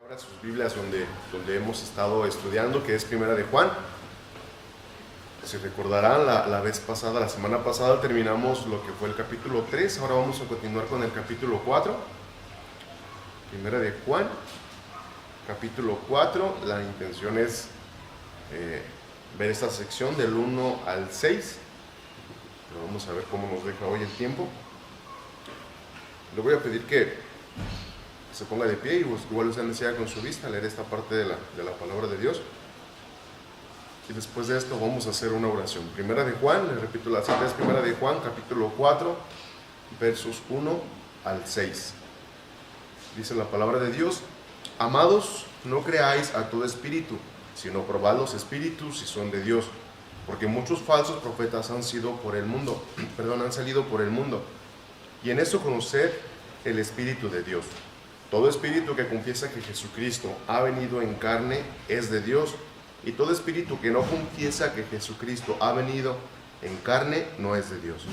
Ahora sus Biblias donde hemos estado estudiando, que es Primera de Juan. Si recordarán, la vez pasada, la semana pasada, terminamos lo que fue el capítulo 3. Ahora vamos a continuar con el capítulo 4. Primera de Juan, capítulo 4. La intención es ver esta sección del 1 al 6. Pero vamos a ver cómo nos deja hoy el tiempo. Le voy a pedir que se ponga de pie y igual usted decía con su vista leer esta parte de la palabra de Dios. Y después de esto vamos a hacer una oración. Primera de Juan, le repito la cita, es Primera de Juan, capítulo 4, versos 1 al 6. Dice la palabra de Dios: Amados, no creáis a todo espíritu, sino probad los espíritus si son de Dios, porque muchos falsos profetas han salido por el mundo, y en esto conocer el Espíritu de Dios. Todo espíritu que confiesa que Jesucristo ha venido en carne es de Dios, y todo espíritu que no confiesa que Jesucristo ha venido en carne no es de Dios.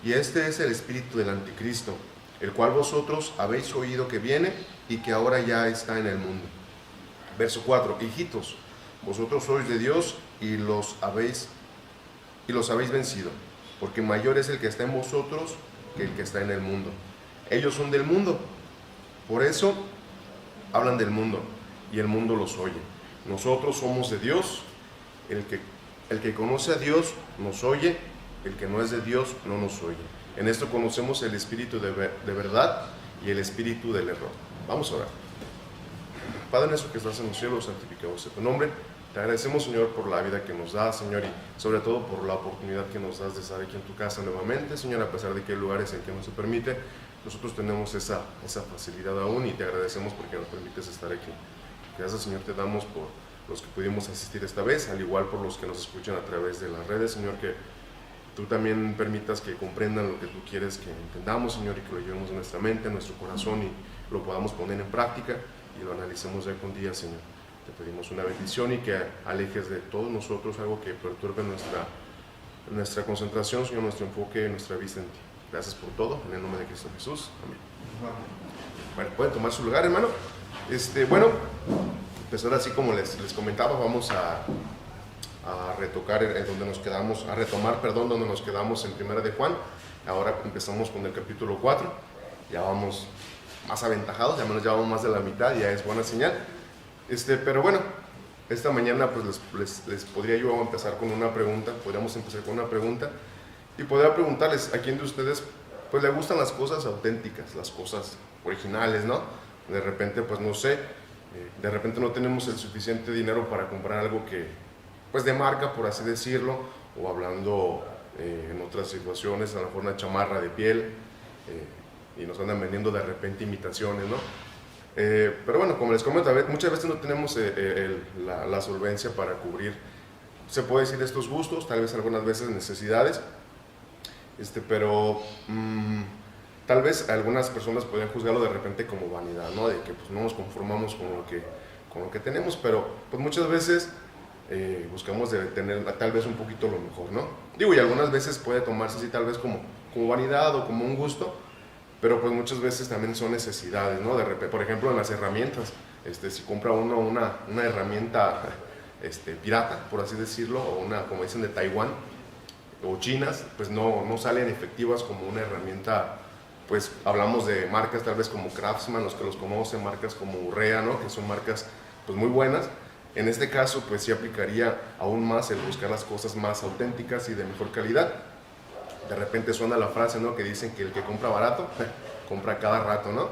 Y este es el espíritu del anticristo, el cual vosotros habéis oído que viene y que ahora ya está en el mundo. Verso 4: Hijitos, vosotros sois de Dios y los habéis vencido, porque mayor es el que está en vosotros que el que está en el mundo. Ellos son del mundo, por eso hablan del mundo, y el mundo los oye. Nosotros somos de Dios. El que conoce a Dios nos oye, el que no es de Dios no nos oye. En esto conocemos el espíritu de verdad y el espíritu del error. Vamos a orar. Padre nuestro que estás en los cielos, santificado sea tu nombre. Te agradecemos, Señor, por la vida que nos das, Señor, y sobre todo por la oportunidad que nos das de estar aquí en tu casa nuevamente, Señor, a pesar de que hay lugares en que no se permite. Nosotros tenemos esa facilidad aún, y te agradecemos porque nos permites estar aquí. Gracias, Señor, te damos por los que pudimos asistir esta vez, al igual por los que nos escuchan a través de las redes, Señor, que tú también permitas que comprendan lo que tú quieres que entendamos, Señor, y que lo llevemos en nuestra mente, en nuestro corazón, y lo podamos poner en práctica y lo analicemos día con día, Señor. Te pedimos una bendición y que alejes de todos nosotros algo que perturbe nuestra concentración, Señor, nuestro enfoque, nuestra vista en ti. Gracias por todo, en el nombre de Cristo Jesús. Amén. Bueno, pueden tomar su lugar, hermano. Bueno, pues ahora sí, como les comentaba, vamos a retomar donde nos quedamos en Primera de Juan. Ahora empezamos con el capítulo 4. Ya vamos más aventajados, ya menos llevamos más de la mitad, ya es buena señal. Pero bueno, esta mañana pues les podría yo empezar con una pregunta. Podríamos empezar con una pregunta y podría preguntarles: ¿a quién de ustedes pues le gustan las cosas auténticas, las cosas originales, no? De repente, pues no sé, de repente no tenemos el suficiente dinero para comprar algo que, pues de marca, por así decirlo, o hablando en otras situaciones, a lo mejor una chamarra de piel, y nos andan vendiendo de repente imitaciones, ¿no? Pero bueno, como les comento, muchas veces no tenemos la solvencia para cubrir, se puede decir, estos gustos, tal vez algunas veces necesidades, pero tal vez algunas personas pueden juzgarlo de repente como vanidad, ¿no? De que pues no nos conformamos con lo que tenemos, pero pues muchas veces buscamos de tener tal vez un poquito lo mejor, ¿no? Digo, y algunas veces puede tomarse así tal vez como vanidad o como un gusto, pero pues muchas veces también son necesidades, ¿no? De repente, por ejemplo, en las herramientas, si compra uno una herramienta pirata, por así decirlo, o una, como dicen, de Taiwán o chinas, pues no salen efectivas como una herramienta. Pues hablamos de marcas tal vez como Craftsman, los que los conocen, marcas como Urrea, ¿no? Que son marcas pues muy buenas. En este caso pues sí aplicaría aún más el buscar las cosas más auténticas y de mejor calidad. De repente suena la frase, ¿no? Que dicen que el que compra barato compra cada rato, ¿no?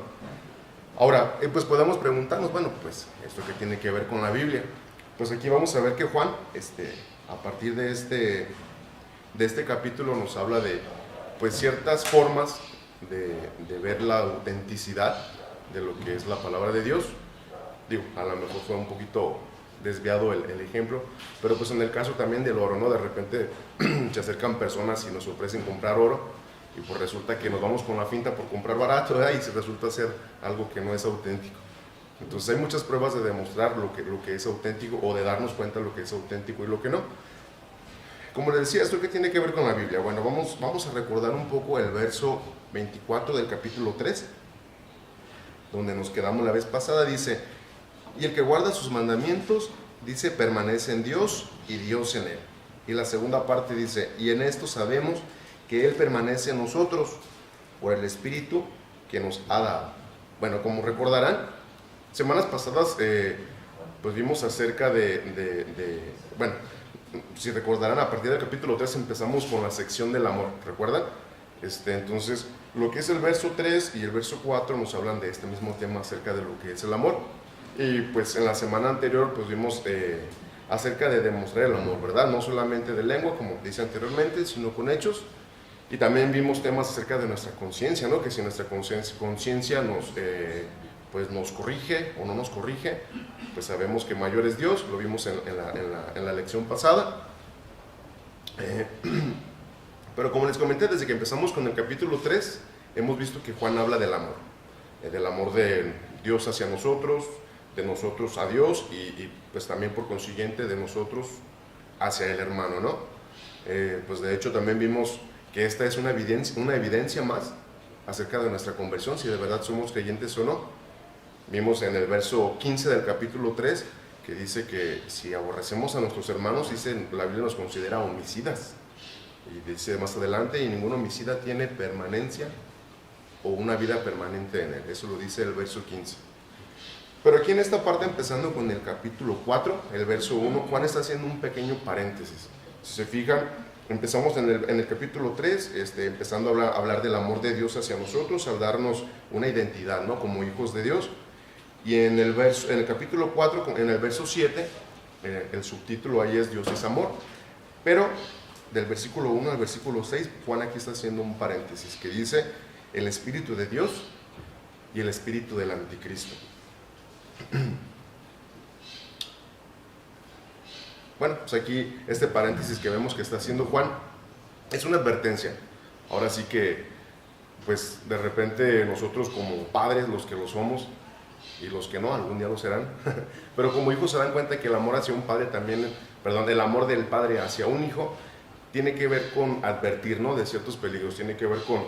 Ahora, pues podemos preguntarnos, bueno, pues esto qué tiene que ver con la Biblia. Pues aquí vamos a ver que Juan, a partir de este capítulo, nos habla de pues ciertas formas de ver la autenticidad de lo que es la palabra de Dios. Digo, a lo mejor fue un poquito desviado el ejemplo, pero pues en el caso también del oro, ¿no? De repente se acercan personas y nos ofrecen comprar oro, y pues resulta que nos vamos con la finta por comprar barato, ¿verdad? Y se resulta ser algo que no es auténtico. Entonces hay muchas pruebas de demostrar lo que es auténtico, o de darnos cuenta de lo que es auténtico y lo que no. Como les decía, ¿esto qué tiene que ver con la Biblia? Bueno, vamos a recordar un poco el verso 24 del capítulo 3, donde nos quedamos la vez pasada. Dice: Y el que guarda sus mandamientos, dice, permanece en Dios y Dios en él. Y la segunda parte dice, y en esto sabemos que Él permanece en nosotros por el Espíritu que nos ha dado. Bueno, como recordarán, semanas pasadas pues vimos acerca bueno, si recordarán, a partir del capítulo 3 empezamos con la sección del amor, ¿recuerdan? Entonces, lo que es el verso 3 y el verso 4 nos hablan de este mismo tema acerca de lo que es el amor. Y pues en la semana anterior pues vimos acerca de demostrar el amor, ¿verdad? No solamente de lengua, como dice anteriormente, sino con hechos. Y también vimos temas acerca de nuestra conciencia, ¿no? Que si nuestra conciencia pues nos corrige o no nos corrige, pues sabemos que mayor es Dios, lo vimos en la lección pasada. Pero como les comenté, desde que empezamos con el capítulo 3, hemos visto que Juan habla del amor de Dios hacia nosotros, de nosotros a Dios y pues también por consiguiente de nosotros hacia el hermano, ¿no? Pues de hecho también vimos que esta es una evidencia más acerca de nuestra conversión, si de verdad somos creyentes o no. Vimos en el verso 15 del capítulo 3 que dice que si aborrecemos a nuestros hermanos, dice, la Biblia nos considera homicidas. Y dice más adelante, y ningún homicida tiene permanencia o una vida permanente en él. Eso lo dice el verso 15. Pero aquí en esta parte, empezando con el capítulo 4, el verso 1, Juan está haciendo un pequeño paréntesis. Si se fijan, empezamos en el capítulo 3, empezando a hablar del amor de Dios hacia nosotros, al darnos una identidad, ¿no? Como hijos de Dios. Y en el capítulo 4, en el verso 7, el subtítulo ahí es Dios es amor. Pero del versículo 1 al versículo 6, Juan aquí está haciendo un paréntesis que dice el Espíritu de Dios y el Espíritu del Anticristo. Bueno, pues aquí este paréntesis que vemos que está haciendo Juan es una advertencia. Ahora sí que, pues de repente nosotros como padres, los que lo somos y los que no, algún día lo serán, pero como hijos se dan cuenta que el amor hacia un padre también, perdón, el amor del padre hacia un hijo tiene que ver con advertir, ¿no? De ciertos peligros, tiene que ver con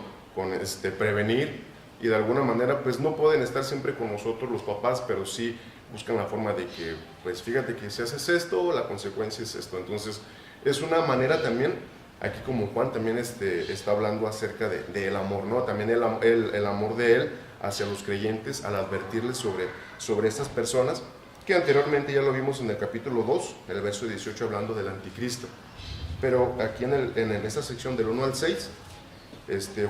prevenir, y de alguna manera pues no pueden estar siempre con nosotros los papás, pero sí buscan la forma de que, pues fíjate que si haces esto, la consecuencia es esto. Entonces es una manera también, aquí como Juan también está hablando acerca del amor, ¿no? También el amor de él hacia los creyentes, al advertirles sobre estas personas, que anteriormente ya lo vimos en el capítulo 2, en el verso 18, hablando del anticristo. Pero aquí en esta sección del 1 al 6,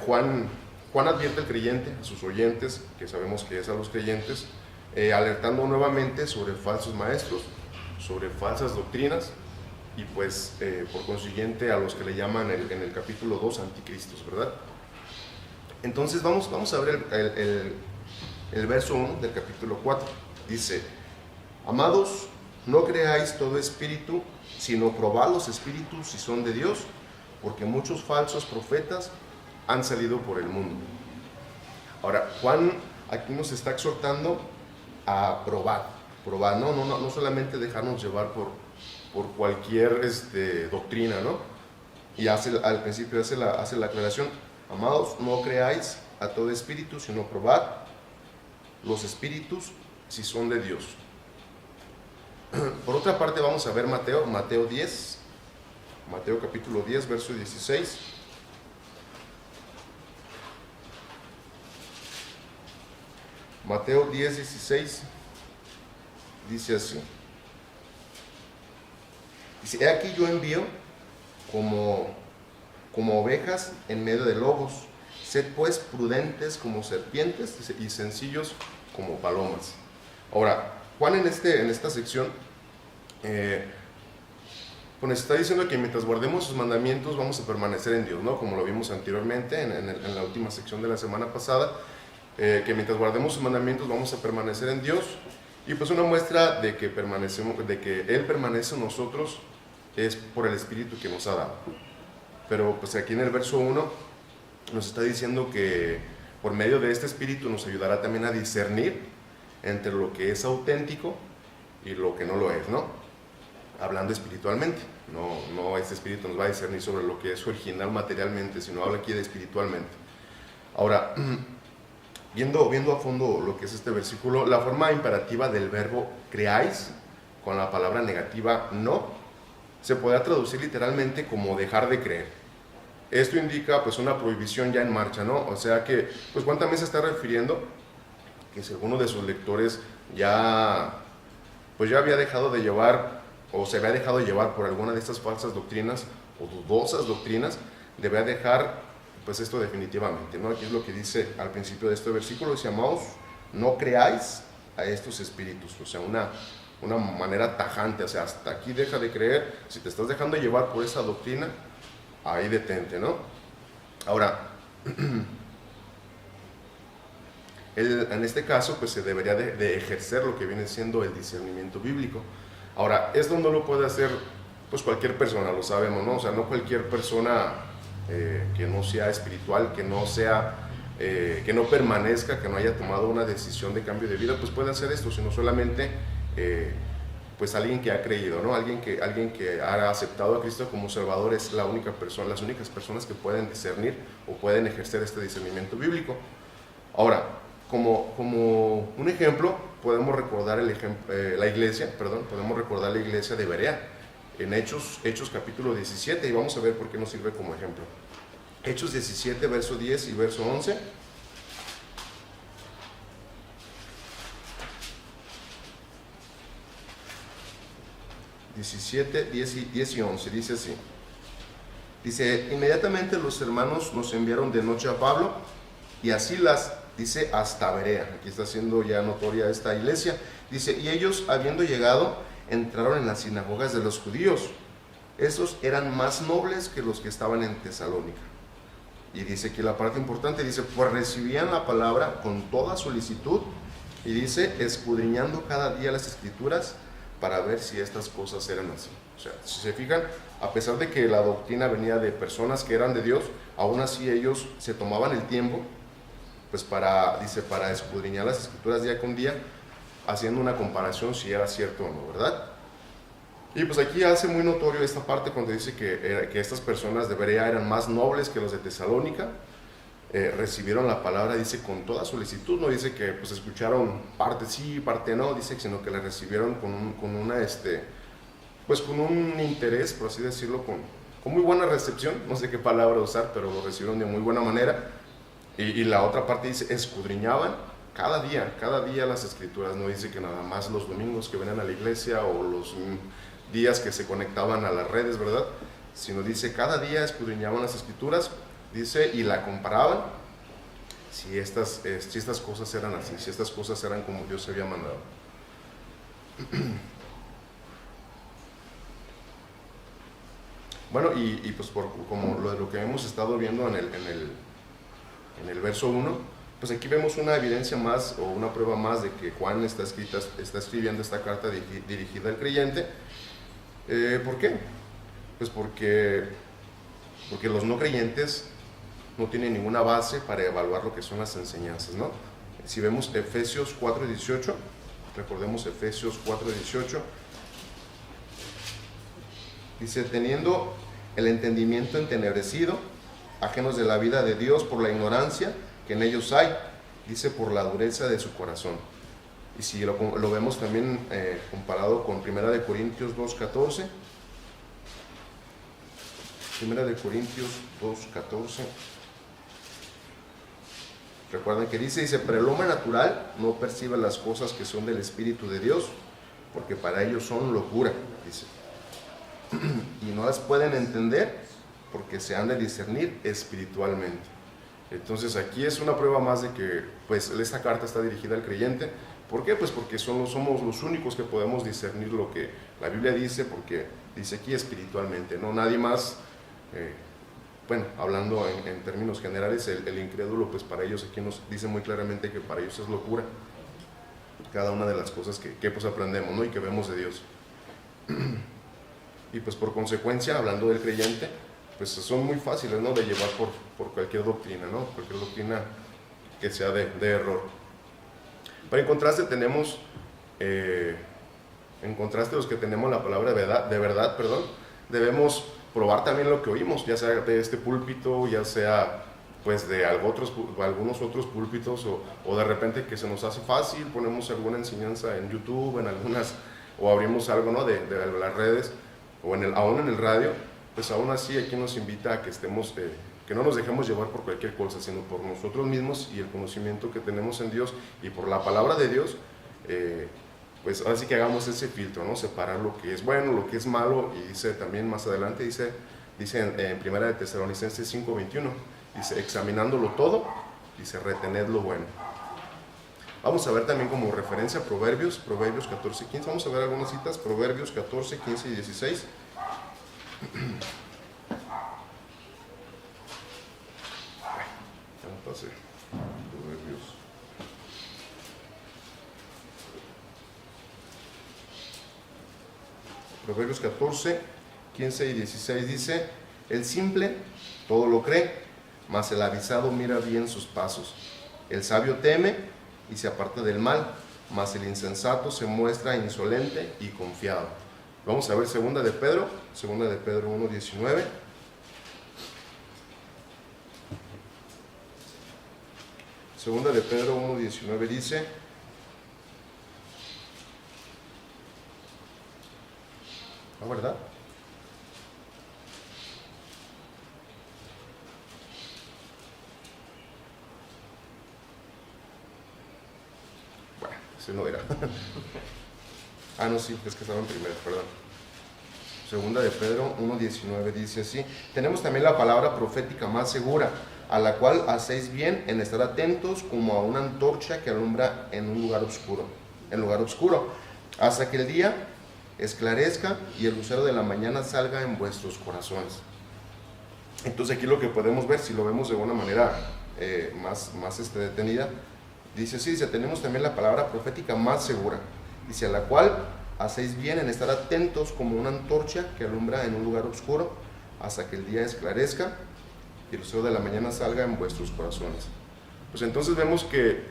Juan advierte al creyente, a sus oyentes, que sabemos que es a los creyentes, alertando nuevamente sobre falsos maestros, sobre falsas doctrinas, y pues por consiguiente a los que le llaman en el capítulo 2 anticristos, ¿verdad? Entonces vamos a ver el verso 1 del capítulo 4. Dice, amados, no creáis todo espíritu, sino probad los espíritus si son de Dios, porque muchos falsos profetas han salido por el mundo. Ahora, Juan aquí nos está exhortando a probar, no solamente dejarnos llevar por cualquier doctrina, ¿no? Y al principio hace la aclaración, amados, no creáis a todo espíritu, sino probad los espíritus si son de Dios. Por otra parte vamos a ver Mateo capítulo 10, verso 16. Mateo 10, 16 dice así. Dice, he aquí yo envío como ovejas en medio de lobos. Sed pues prudentes como serpientes y sencillos como palomas. Ahora, Juan en esta sección pues está diciendo que mientras guardemos sus mandamientos vamos a permanecer en Dios, ¿no? Como lo vimos anteriormente en la última sección de la semana pasada, que mientras guardemos sus mandamientos vamos a permanecer en Dios. Y pues una muestra de que Él permanece en nosotros es por el Espíritu que nos ha dado. Pero pues aquí en el verso 1 nos está diciendo que por medio de este Espíritu nos ayudará también a discernir entre lo que es auténtico y lo que no lo es, ¿no? Hablando espiritualmente, no este Espíritu nos va a discernir sobre lo que es original materialmente, sino habla aquí de espiritualmente. Ahora, viendo a fondo lo que es este versículo, la forma imperativa del verbo creáis, con la palabra negativa no, se podrá traducir literalmente como dejar de creer. Esto indica pues una prohibición ya en marcha, ¿no? O sea que, pues Juan también se está refiriendo que si alguno de sus lectores pues ya había dejado de llevar o se había dejado llevar por alguna de estas falsas doctrinas o dudosas doctrinas, debe dejar pues esto definitivamente, ¿no? Aquí es lo que dice al principio de este versículo, dice: amaos, no creáis a estos espíritus, o sea, una manera tajante, o sea, hasta aquí deja de creer. Si te estás dejando llevar por esa doctrina, ahí detente, ¿no? Ahora, en este caso, pues se debería de ejercer lo que viene siendo el discernimiento bíblico. Ahora, esto no lo puede hacer pues cualquier persona, lo sabemos, ¿no? O sea, no cualquier persona que no sea espiritual, que no permanezca, que no haya tomado una decisión de cambio de vida, pues puede hacer esto, sino solamente pues alguien que ha creído, ¿no? Alguien que ha aceptado a Cristo como Salvador es las únicas personas que pueden discernir o pueden ejercer este discernimiento bíblico. Ahora, como un ejemplo, podemos recordar la iglesia de Berea, en Hechos capítulo 17, y vamos a ver por qué nos sirve como ejemplo. Hechos 17, verso 10 y verso 11. (17, 10 y 11) dice así. Dice: inmediatamente los hermanos nos enviaron de noche a Pablo y a Silas, dice, hasta Berea. Aquí está siendo ya notoria esta iglesia. Dice: y ellos, habiendo llegado, entraron en las sinagogas de los judíos. Estos eran más nobles que los que estaban en Tesalónica. Y dice aquí la parte importante, dice: pues recibían la palabra con toda solicitud, y dice, escudriñando cada día las escrituras para ver si estas cosas eran así. O sea, si se fijan, a pesar de que la doctrina venía de personas que eran de Dios, aún así ellos se tomaban el tiempo pues para escudriñar las escrituras día con día, haciendo una comparación si era cierto o no, ¿verdad? Y pues aquí hace muy notorio esta parte cuando dice que estas personas de Berea eran más nobles que los de Tesalónica. Recibieron la palabra, dice, con toda solicitud, no dice que pues escucharon parte sí, parte no, dice, sino que la recibieron con un interés, por así decirlo, con muy buena recepción. No sé qué palabra usar, pero lo recibieron de muy buena manera. Y la otra parte dice, escudriñaban cada día las escrituras. No dice que nada más los domingos que venían a la iglesia o los días que se conectaban a las redes, ¿verdad? Sino dice, cada día escudriñaban las escrituras, dice, y la comparaban si estas cosas eran así, si estas cosas eran como Dios había mandado. Bueno, y pues como lo que hemos estado viendo en el verso 1, pues aquí vemos una evidencia más o una prueba más de que Juan está escribiendo esta carta dirigida al creyente. ¿Por qué? Pues porque los no creyentes no tienen ninguna base para evaluar lo que son las enseñanzas, ¿no? Si vemos Efesios 4:18, recordemos Efesios 4:18, dice: teniendo el entendimiento entenebrecido, ajenos de la vida de Dios por la ignorancia que en ellos hay, dice, por la dureza de su corazón. Y si lo vemos también comparado con 1 de Corintios 2:14, 1 de Corintios 2:14, recuerden que dice, pero el hombre natural no percibe las cosas que son del Espíritu de Dios, porque para ellos son locura, dice, y no las pueden entender porque se han de discernir espiritualmente. Entonces aquí es una prueba más de que pues esta carta está dirigida al creyente. ¿Por qué? Pues porque somos los únicos que podemos discernir lo que la Biblia dice, porque dice aquí espiritualmente, no nadie más. Bueno, hablando en términos generales, el incrédulo, pues para ellos aquí nos dice muy claramente que para ellos es locura cada una de las cosas que pues aprendemos, ¿no? Y que vemos de Dios. Y pues por consecuencia, hablando del creyente, pues son muy fáciles, ¿no?, de llevar por cualquier doctrina, ¿no?, cualquier doctrina que sea de error. Pero en contraste tenemos, los que tenemos la palabra de verdad, debemos probar también lo que oímos, ya sea de este púlpito, ya sea pues de algunos otros púlpitos, o de repente que se nos hace fácil, ponemos alguna enseñanza en YouTube, o abrimos algo, ¿no?, de las redes, o aún en el radio, pues aún así aquí nos invita a que estemos, que no nos dejemos llevar por cualquier cosa, sino por nosotros mismos y el conocimiento que tenemos en Dios y por la palabra de Dios, pues ahora sí que hagamos ese filtro, ¿no?, separar lo que es bueno, lo que es malo. Y dice también más adelante, dice en Primera de Tesalonicenses 5:21, dice, examinándolo todo, dice, retened lo bueno. Vamos a ver también como referencia Proverbios 14:15, vamos a ver algunas citas, Proverbios 14, 15 y 16. Proverbios 14, 15 y 16 dice, el simple todo lo cree, mas el avisado mira bien sus pasos. El sabio teme y se aparta del mal, mas el insensato se muestra insolente y confiado. Vamos a ver segunda de Pedro 1:19. Segunda de Pedro 1:19 dice, ¿no, verdad? Bueno, ese no era. No, sí, es que estaba en primero, perdón. Segunda de Pedro 1:19 dice así, tenemos también la palabra profética más segura, a la cual hacéis bien en estar atentos como a una antorcha que alumbra en lugar oscuro, hasta que el día esclarezca y el lucero de la mañana salga en vuestros corazones. Entonces aquí lo que podemos ver, si lo vemos de una manera más detenida, dice, tenemos también la palabra profética más segura, dice, a la cual hacéis bien en estar atentos como una antorcha que alumbra en un lugar oscuro, hasta que el día esclarezca y el lucero de la mañana salga en vuestros corazones. Pues entonces vemos que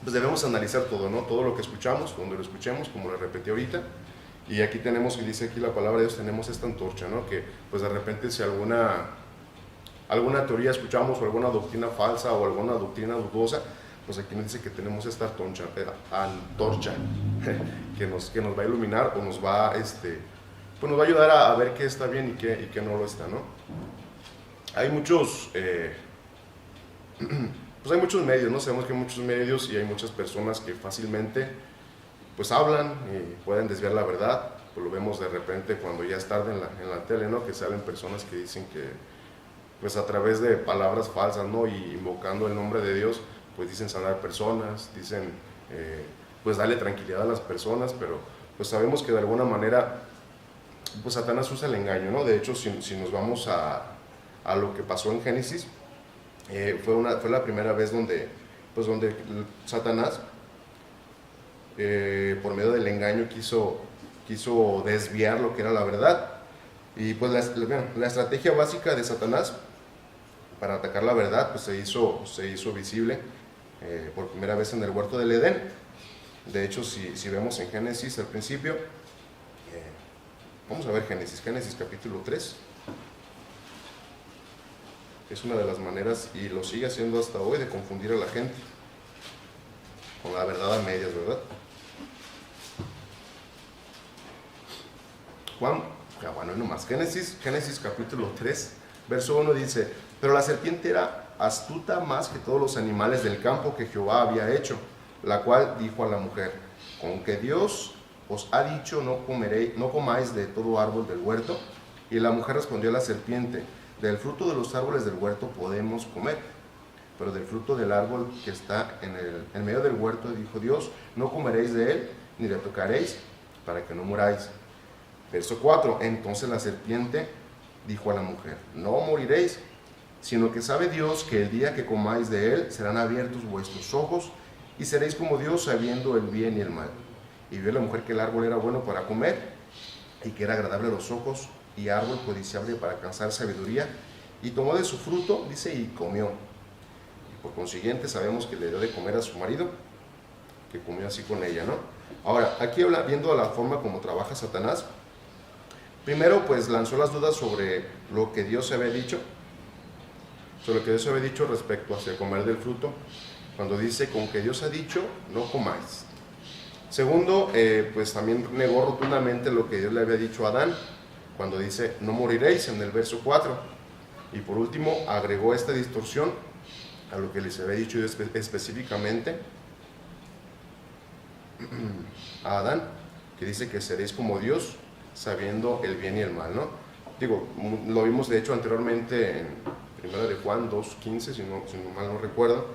pues debemos analizar todo, ¿no? Todo lo que escuchamos, cuando lo escuchemos, como lo repetí ahorita. Y aquí tenemos, y dice aquí la palabra de Dios, tenemos esta antorcha, ¿no? Que pues de repente si alguna teoría escuchamos, o alguna doctrina falsa, o alguna doctrina dudosa, pues aquí nos dice que tenemos esta antorcha que nos va a iluminar, o nos va a ayudar a ver qué está bien y qué no lo está, ¿no? Hay muchos hay muchos medios, ¿no? Sabemos que hay muchos medios y hay muchas personas que fácilmente pues hablan y pueden desviar la verdad. Pues lo vemos de repente cuando ya es tarde en la tele, ¿no? Que salen personas que dicen que pues a través de palabras falsas, ¿no? Y invocando el nombre de Dios, pues dicen sanar personas, dicen pues darle tranquilidad a las personas, pero pues sabemos que de alguna manera pues Satanás usa el engaño, ¿no? De hecho, si nos vamos a lo que pasó en Génesis, fue la primera vez donde Satanás por medio del engaño quiso desviar lo que era la verdad. Y pues la estrategia básica de Satanás para atacar la verdad pues se hizo visible por primera vez en el huerto del Edén. De hecho, si vemos en Génesis al principio, vamos a ver Génesis capítulo 3. Es una de las maneras, y lo sigue haciendo hasta hoy, de confundir a la gente con la verdad a medias, ¿verdad? Génesis capítulo 3, verso 1 dice, pero la serpiente era astuta más que todos los animales del campo que Jehová había hecho, la cual dijo a la mujer, con que Dios os ha dicho, no comáis de todo árbol del huerto. Y la mujer respondió a la serpiente, del fruto de los árboles del huerto podemos comer, pero del fruto del árbol que está en medio del huerto, dijo Dios, no comeréis de él, ni le tocaréis, para que no muráis. Verso 4, entonces la serpiente dijo a la mujer, no moriréis, sino que sabe Dios que el día que comáis de él serán abiertos vuestros ojos, y seréis como Dios sabiendo el bien y el mal. Y vio la mujer que el árbol era bueno para comer, y que era agradable a los ojos, y árbol codiciable para alcanzar sabiduría, y tomó de su fruto, dice, y comió. Y por consiguiente sabemos que le dio de comer a su marido, que comió así con ella, ¿no? Ahora, aquí viendo la forma como trabaja Satanás, primero pues lanzó las dudas sobre lo que Dios había dicho, sobre lo que Dios había dicho respecto hacia comer del fruto, cuando dice, con que Dios ha dicho, no comáis. Segundo, pues también negó rotundamente lo que Dios le había dicho a Adán, cuando dice, no moriréis, en el verso 4. Y por último, agregó esta distorsión a lo que les había dicho Dios específicamente a Adán, que dice que seréis como Dios, sabiendo el bien y el mal, ¿no? Digo, lo vimos de hecho anteriormente en 1 de Juan 2:15, si no mal no recuerdo,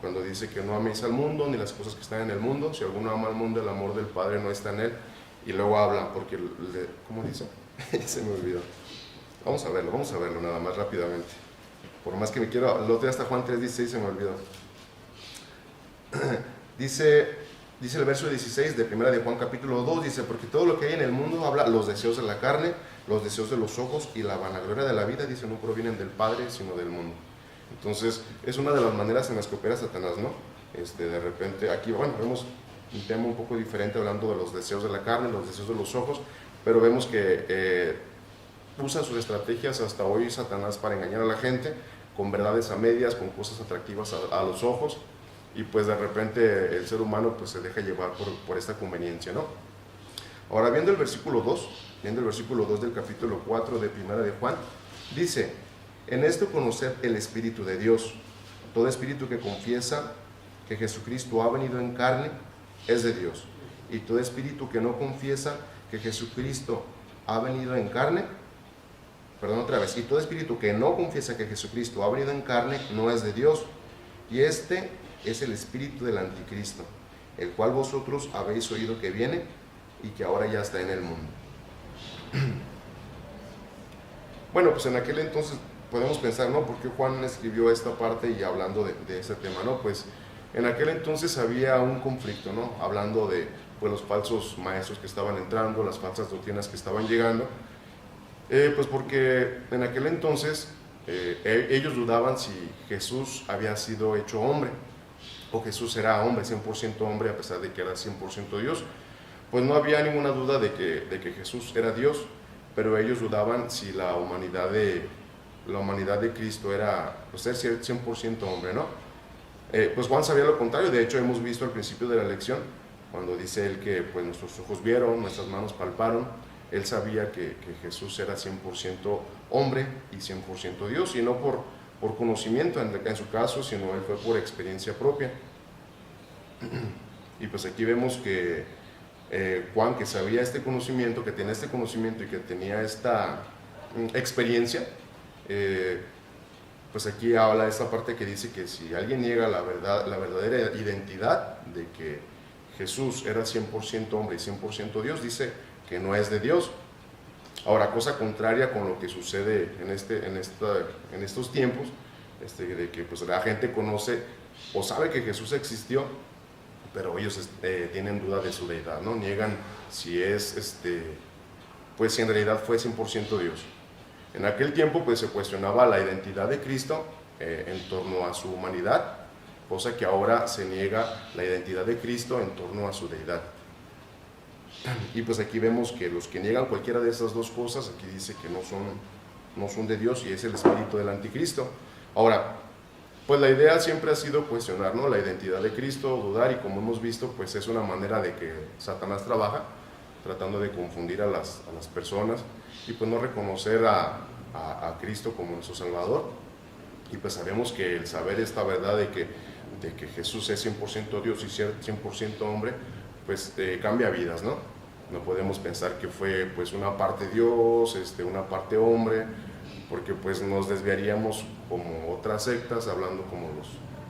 cuando dice que no améis al mundo ni las cosas que están en el mundo. Si alguno ama al mundo, el amor del Padre no está en él. Y luego habla, porque, ¿cómo dice? Se me olvidó. Vamos a verlo nada más rápidamente. Por más que me quiero, el otro día hasta Juan 3:16 se me olvidó. Dice el verso 16 de 1 de Juan capítulo 2, dice, porque todo lo que hay en el mundo habla los deseos de la carne, los deseos de los ojos y la vanagloria de la vida, dice, no provienen del Padre, sino del mundo. Entonces, es una de las maneras en las que opera Satanás, ¿no? De repente, aquí, bueno, vemos un tema un poco diferente hablando de los deseos de la carne, los deseos de los ojos, pero vemos que usa sus estrategias hasta hoy Satanás para engañar a la gente, con verdades a medias, con cosas atractivas a los ojos, y pues de repente el ser humano pues se deja llevar por esta conveniencia, ¿no? Ahora, viendo el versículo 2 del capítulo 4 de 1 de Juan, dice, en esto conocer el Espíritu de Dios, todo espíritu que confiesa que Jesucristo ha venido en carne es de Dios, y todo espíritu que no confiesa que Jesucristo ha venido en carne, y todo espíritu que no confiesa que Jesucristo ha venido en carne no es de Dios, y este es el espíritu del anticristo, el cual vosotros habéis oído que viene y que ahora ya está en el mundo. Bueno, pues en aquel entonces podemos pensar, ¿no? ¿Por qué Juan escribió esta parte y hablando de ese tema, ¿no? Pues en aquel entonces había un conflicto, ¿no? Hablando de pues, los falsos maestros que estaban entrando, las falsas doctrinas que estaban llegando, pues porque en aquel entonces ellos dudaban si Jesús había sido hecho hombre, o Jesús era hombre, 100% hombre, a pesar de que era 100% Dios. Pues no había ninguna duda de que Jesús era Dios, pero ellos dudaban si la humanidad de Cristo era pues, ser 100% hombre, ¿no? Pues Juan sabía lo contrario. De hecho hemos visto al principio de la lección, cuando dice él que pues, nuestros ojos vieron, nuestras manos palparon, él sabía que Jesús era 100% hombre y 100% Dios, y no por conocimiento en su caso, sino él fue por experiencia propia. Y pues aquí vemos que Juan, que sabía este conocimiento, que tenía este conocimiento y que tenía esta experiencia, pues aquí habla de esta parte que dice que si alguien niega la verdadera identidad de que Jesús era 100% hombre y 100% Dios, dice que no es de Dios. Ahora, cosa contraria con lo que sucede en estos tiempos, de que pues, la gente conoce o sabe que Jesús existió, pero ellos tienen duda de su deidad, ¿no? Niegan si es, pues si en realidad fue 100% Dios. En aquel tiempo pues se cuestionaba la identidad de Cristo en torno a su humanidad, cosa que ahora se niega la identidad de Cristo en torno a su deidad. Y pues aquí vemos que los que niegan cualquiera de esas dos cosas, aquí dice que no son de Dios y es el espíritu del anticristo. Ahora, pues la idea siempre ha sido cuestionar, ¿no?, la identidad de Cristo, dudar, y como hemos visto, pues es una manera de que Satanás trabaja, tratando de confundir a las personas y pues no reconocer a Cristo como nuestro Salvador. Y pues sabemos que el saber esta verdad de que Jesús es 100% Dios y 100% hombre, pues cambia vidas, ¿no? No podemos pensar que fue pues una parte Dios, una parte hombre, porque pues nos desviaríamos como otras sectas, hablando como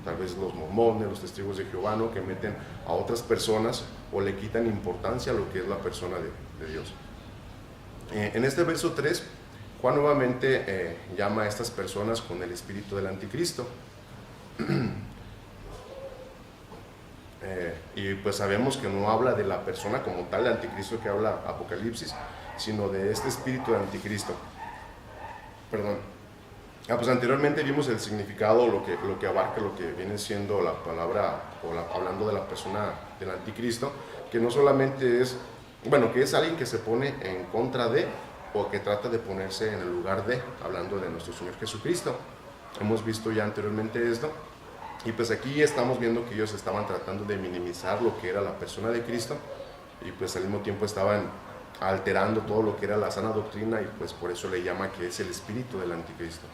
tal vez los mormones, los testigos de Jehová, ¿no?, que meten a otras personas o le quitan importancia a lo que es la persona de Dios. En este verso 3, Juan nuevamente llama a estas personas con el espíritu del anticristo. Y pues sabemos que no habla de la persona como tal, el anticristo que habla Apocalipsis, sino de este espíritu del anticristo. Perdón. Pues anteriormente vimos el significado, lo que abarca lo que viene siendo la palabra, hablando de la persona del anticristo, que no solamente es, bueno, que es alguien que se pone en contra de, o que trata de ponerse en el lugar de, hablando de nuestro Señor Jesucristo. Hemos visto ya anteriormente esto. Y pues aquí estamos viendo que ellos estaban tratando de minimizar lo que era la persona de Cristo, y pues al mismo tiempo estaban alterando todo lo que era la sana doctrina, y pues por eso le llama que es el espíritu del anticristo.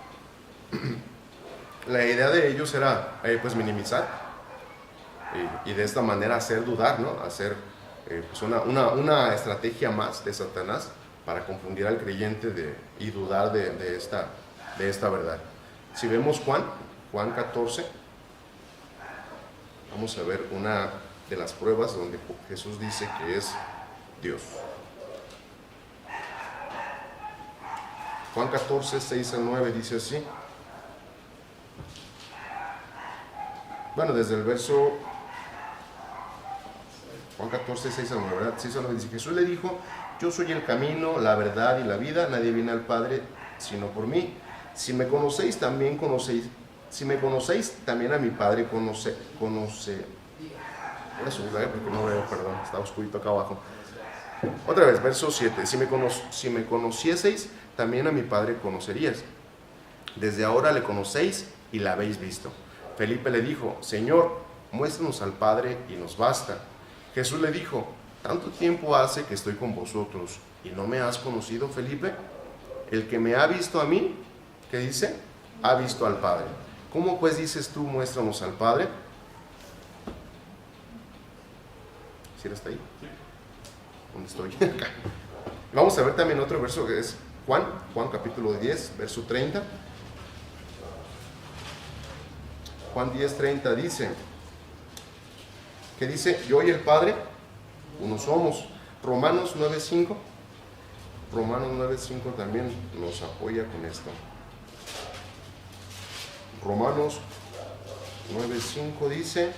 La idea de ellos era pues minimizar y de esta manera hacer dudar, ¿no? Hacer pues una estrategia más de Satanás para confundir al creyente y dudar de esta verdad. Si vemos Juan 14, vamos a ver una de las pruebas donde Jesús dice que es Dios. Juan 14, 6 al 9 dice así. Bueno, desde el verso Juan 14, 6 al 9, ¿verdad? 6 al 9 dice: Jesús le dijo: yo soy el camino, la verdad y la vida, nadie viene al Padre sino por mí. Si me conocéis, también a mi Padre conoce. Voy a subir, porque no veo, perdón, está oscurito acá abajo. Otra vez, verso 7. Si me conocieseis, también a mi Padre conocerías. Desde ahora le conocéis y la habéis visto. Felipe le dijo: Señor, muéstranos al Padre y nos basta. Jesús le dijo: tanto tiempo hace que estoy con vosotros y no me has conocido, Felipe. El que me ha visto a mí, ¿qué dice? Ha visto al Padre. ¿Cómo pues dices tú, muéstranos al Padre? ¿Sí está ahí? ¿Dónde estoy? Acá. Vamos a ver también otro verso que es Juan capítulo 10, verso 30. Juan 10, 30 dice, ¿qué dice? Yo y el Padre, uno somos. Romanos 9:5. Romanos 9:5 también nos apoya con esto. Romanos 9:5 dice: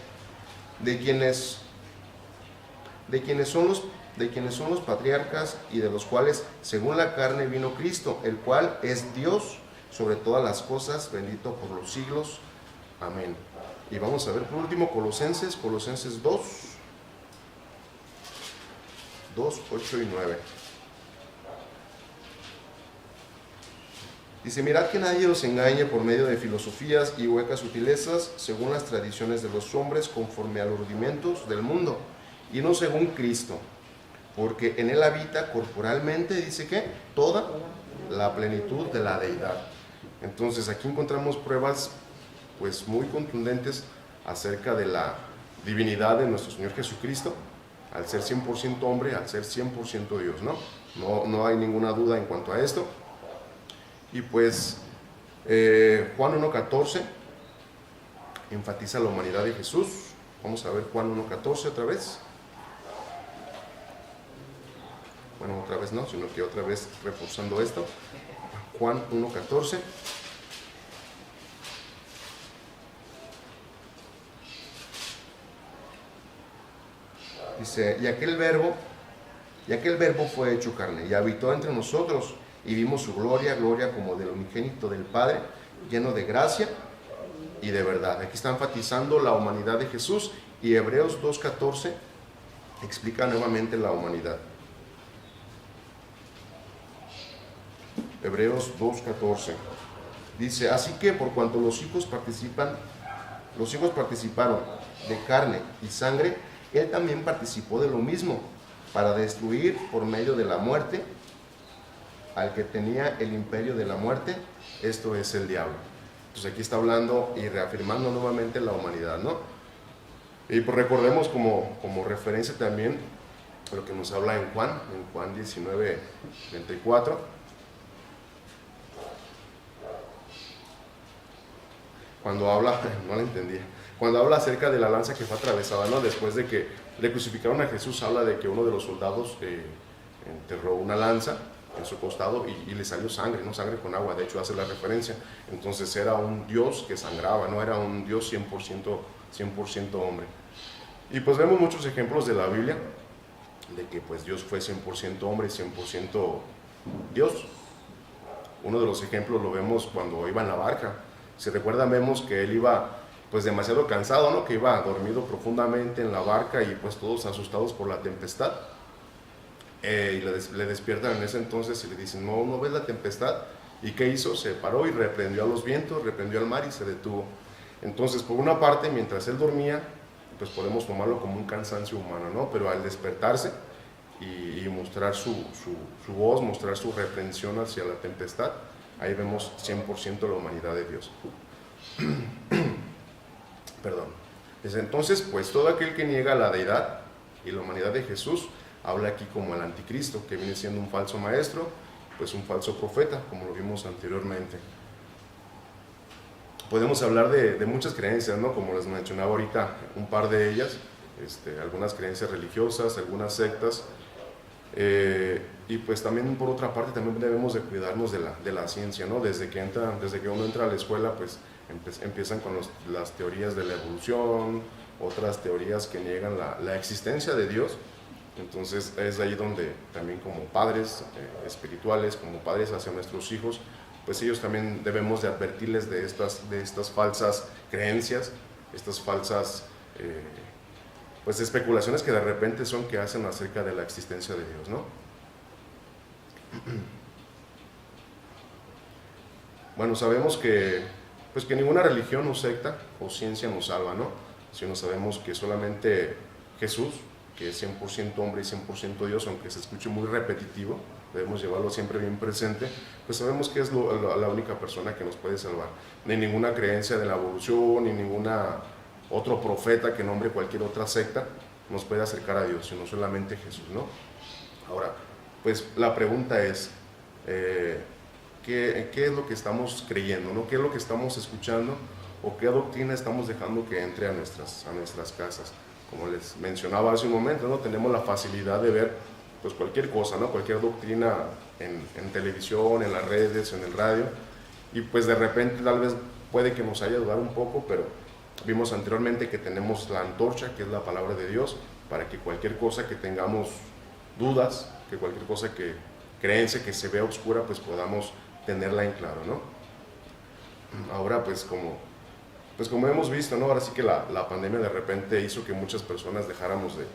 de quienes son los patriarcas, y de los cuales según la carne vino Cristo, el cual es Dios sobre todas las cosas, bendito por los siglos. Amén. Y vamos a ver por último Colosenses 2, 8 y 9. Dice: mirad que nadie os engañe por medio de filosofías y huecas sutilezas, según las tradiciones de los hombres, conforme a los rudimentos del mundo, y no según Cristo, porque en él habita corporalmente, dice que, toda la plenitud de la deidad. Entonces aquí encontramos pruebas pues muy contundentes acerca de la divinidad de nuestro Señor Jesucristo, al ser 100% hombre, al ser 100% Dios, ¿no? No hay ninguna duda en cuanto a esto. Y pues Juan 1:14 enfatiza la humanidad de Jesús. Vamos a ver Juan 1:14 otra vez. Bueno, otra vez no, sino que otra vez reforzando esto. Juan 1:14. Dice: y aquel verbo fue hecho carne y habitó entre nosotros, y vimos su gloria como del unigénito del Padre, lleno de gracia y de verdad. Aquí está enfatizando la humanidad de Jesús, y Hebreos 2:14 explica nuevamente la humanidad. Hebreos 2:14 dice: así que por cuanto los hijos participaron de carne y sangre, él también participó de lo mismo, para destruir por medio de la muerte al que tenía el imperio de la muerte, esto es el diablo. Entonces aquí está hablando y reafirmando nuevamente la humanidad, ¿no? Y pues recordemos como referencia también lo que nos habla en Juan 19:24. Cuando habla, no la entendía, cuando habla acerca de la lanza que fue atravesada, ¿no? Después de que le crucificaron a Jesús, habla de que uno de los soldados enterró una lanza en su costado y le salió sangre, no sangre con agua, de hecho hace la referencia. Entonces era un Dios que sangraba, no era un Dios 100% hombre. Y pues vemos muchos ejemplos de la Biblia de que pues Dios fue 100% hombre y 100% Dios. Uno de los ejemplos lo vemos cuando iba en la barca. Si recuerdan, vemos que él iba pues demasiado cansado, ¿no? Que iba dormido profundamente en la barca, y pues todos asustados por la tempestad. Y le despiertan en ese entonces y le dicen: ¿no ves la tempestad? ¿Y qué hizo? Se paró y reprendió a los vientos, reprendió al mar y se detuvo. Entonces, por una parte, mientras él dormía, pues podemos tomarlo como un cansancio humano, ¿no? Pero al despertarse y mostrar su voz, mostrar su reprensión hacia la tempestad, ahí vemos 100% la humanidad de Dios. Perdón. Desde entonces, pues todo aquel que niega la deidad y la humanidad de Jesús, habla aquí como el anticristo, que viene siendo un falso maestro, pues un falso profeta, como lo vimos anteriormente. Podemos hablar de muchas creencias, ¿no? Como les mencionaba ahorita, un par de ellas, algunas creencias religiosas, algunas sectas, y pues también por otra parte también debemos de cuidarnos de la ciencia, ¿no? Desde que uno entra a la escuela, pues empiezan con las teorías de la evolución, otras teorías que niegan la existencia de Dios. Entonces es ahí donde también como padres espirituales, como padres hacia nuestros hijos, pues ellos también debemos de advertirles de estas falsas creencias, estas falsas pues especulaciones que de repente son que hacen acerca de la existencia de Dios, ¿no? Bueno, sabemos que pues que ninguna religión o secta o ciencia nos salva, ¿no? Sino sabemos que solamente Jesús, que es 100% hombre y 100% Dios, aunque se escuche muy repetitivo, debemos llevarlo siempre bien presente, pues sabemos que es la única persona que nos puede salvar. Ni ninguna creencia de la evolución, ni ninguna otro profeta que nombre cualquier otra secta nos puede acercar a Dios, sino solamente Jesús, ¿no? Ahora, pues la pregunta es, ¿qué es lo que estamos creyendo, ¿no? ¿Qué es lo que estamos escuchando o qué doctrina estamos dejando que entre a nuestras casas? Como les mencionaba hace un momento, ¿no? Tenemos la facilidad de ver pues cualquier cosa, ¿no? Cualquier doctrina en televisión, en las redes, en el radio, y pues de repente tal vez puede que nos haya dudado un poco, pero vimos anteriormente que tenemos la antorcha, que es la palabra de Dios, para que cualquier cosa que tengamos dudas, que cualquier cosa que creencia que se vea oscura, pues podamos tenerla en claro, ¿no? Ahora pues como hemos visto, ¿no? Ahora sí que la pandemia de repente hizo que muchas personas dejáramos de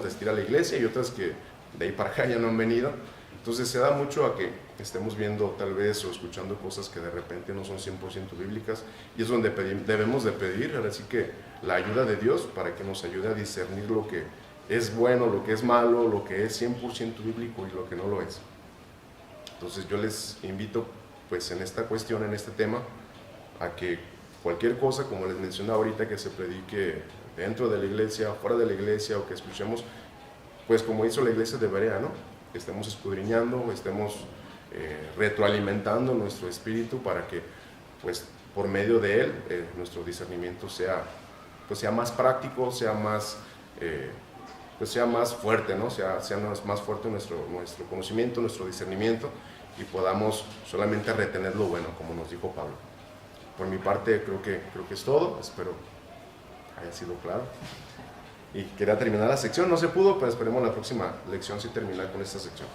asistir a la iglesia y otras que de ahí para acá ya no han venido. Entonces se da mucho a que estemos viendo tal vez o escuchando cosas que de repente no son 100% bíblicas, y es donde debemos de pedir ahora sí que la ayuda de Dios para que nos ayude a discernir lo que es bueno, lo que es malo, lo que es 100% bíblico y lo que no lo es. Entonces yo les invito pues en esta cuestión, en este tema, a que cualquier cosa, como les mencionaba ahorita, que se predique dentro de la iglesia, fuera de la iglesia, o que escuchemos, pues como hizo la iglesia de Berea, ¿no? Que estemos escudriñando, estemos retroalimentando nuestro espíritu para que, pues por medio de él, nuestro discernimiento sea más práctico, sea más fuerte, ¿no? Sea más fuerte nuestro conocimiento, nuestro discernimiento, y podamos solamente retener lo bueno, como nos dijo Pablo. Por mi parte creo que es todo, espero haya sido claro. Y quería terminar la sección, no se pudo, pero esperemos la próxima lección sí terminar con esta sección.